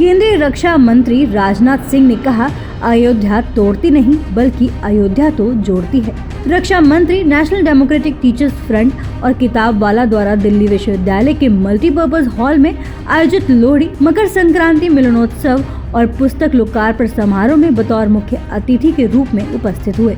केंद्रीय रक्षा मंत्री राजनाथ सिंह ने कहा, अयोध्या तोड़ती नहीं बल्कि अयोध्या तो जोड़ती है। रक्षा मंत्री नेशनल डेमोक्रेटिक टीचर्स फ्रंट और किताब वाला द्वारा दिल्ली विश्वविद्यालय के मल्टीपर्पज हॉल में आयोजित लोहड़ी, मकर संक्रांति मिलनोत्सव और पुस्तक लोकार्पण समारोह में बतौर मुख्य अतिथि के रूप में उपस्थित हुए।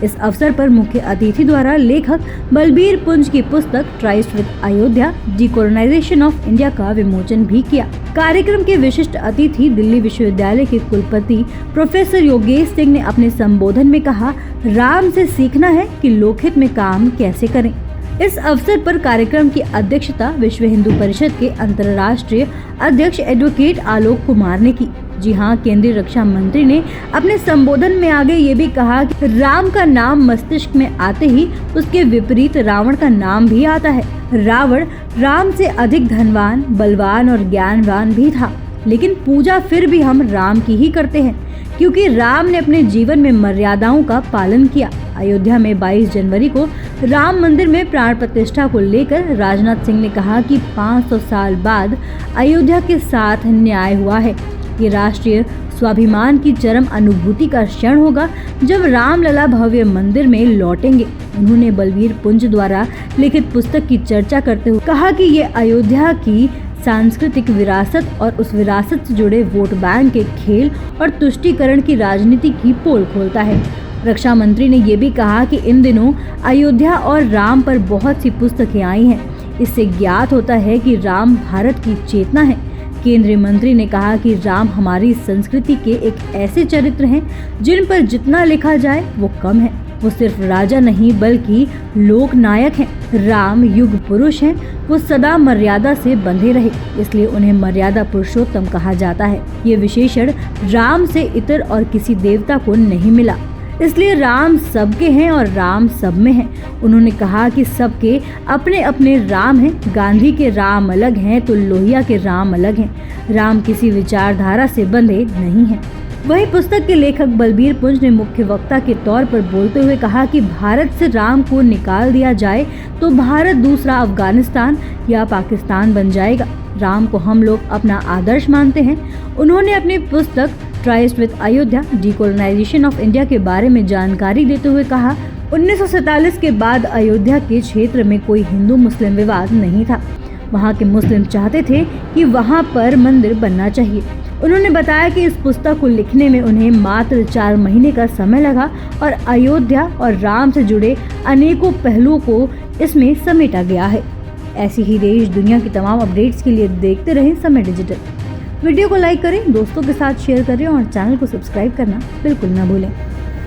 इस अवसर पर मुख्य अतिथि द्वारा लेखक बलबीर पुंज की पुस्तक tryst with Ayodhya decolonisation of India का विमोचन भी किया। कार्यक्रम के विशिष्ट अतिथि दिल्ली विश्वविद्यालय के कुलपति प्रोफेसर योगेश सिंह ने अपने संबोधन में कहा, राम से सीखना है कि लोकहित में काम कैसे करें। इस अवसर पर कार्यक्रम की अध्यक्षता विश्व हिंदू परिषद के अंतर्राष्ट्रीय अध्यक्ष एडवोकेट आलोक कुमार ने की। जी हाँ, केंद्रीय रक्षा मंत्री ने अपने संबोधन में आगे ये भी कहा कि राम का नाम मस्तिष्क में आते ही उसके विपरीत रावण का नाम भी आता है। रावण राम से अधिक धनवान, बलवान और ज्ञानवान भी था, लेकिन पूजा फिर भी हम राम की ही करते हैं क्योंकि राम ने अपने जीवन में मर्यादाओं का पालन किया। अयोध्या में 22 जनवरी को राम मंदिर में प्राण प्रतिष्ठा को लेकर राजनाथ सिंह ने कहा कि 500 साल बाद अयोध्या के साथ न्याय हुआ है। ये राष्ट्रीय स्वाभिमान की चरम अनुभूति का क्षण होगा जब रामलला भव्य मंदिर में लौटेंगे। उन्होंने बलबीर पुंज द्वारा लिखित पुस्तक की चर्चा करते हुए कहा कि ये अयोध्या की सांस्कृतिक विरासत और उस विरासत से जुड़े वोट बैंक के खेल और तुष्टीकरण की राजनीति की पोल खोलता है। रक्षा मंत्री ने ये भी कहा कि इन दिनों अयोध्या और राम पर बहुत सी पुस्तकें आई हैं। इससे ज्ञात होता है कि राम भारत की चेतना है। केंद्रीय मंत्री ने कहा कि राम हमारी संस्कृति के एक ऐसे चरित्र हैं जिन पर जितना लिखा जाए वो कम है। वो सिर्फ राजा नहीं बल्कि लोक नायक हैं। राम युग पुरुष हैं। वो सदा मर्यादा से बंधे रहे, इसलिए उन्हें मर्यादा पुरुषोत्तम कहा जाता है। ये विशेषण राम से इतर और किसी देवता को नहीं मिला, इसलिए राम सबके हैं और राम सब में हैं। उन्होंने कहा कि सबके अपने अपने राम हैं। गांधी के राम अलग हैं तो लोहिया के राम अलग हैं। राम किसी विचारधारा से बंधे नहीं हैं। वहीं पुस्तक के लेखक बलबीर पुंज ने मुख्य वक्ता के तौर पर बोलते हुए कहा कि भारत से राम को निकाल दिया जाए तो भारत दूसरा अफगानिस्तान या पाकिस्तान बन जाएगा। राम को हम लोग अपना आदर्श मानते हैं। उन्होंने अपनी पुस्तक tryst with Ayodhya decolonisation of India के बारे में जानकारी देते हुए कहा, 1947 के बाद अयोध्या के क्षेत्र में कोई हिंदू मुस्लिम विवाद नहीं था। वहाँ के मुस्लिम चाहते थे कि वहाँ पर मंदिर बनना चाहिए। उन्होंने बताया कि इस पुस्तक को लिखने में उन्हें मात्र 4 महीने का समय लगा और अयोध्या और राम से जुड़े अनेकों पहलुओं को इसमें समेटा गया है। ऐसी ही देश दुनिया की तमाम अपडेट्स के लिए देखते रहें समय डिजिटल। वीडियो को लाइक करें, दोस्तों के साथ शेयर करें और चैनल को सब्सक्राइब करना बिल्कुल ना भूलें।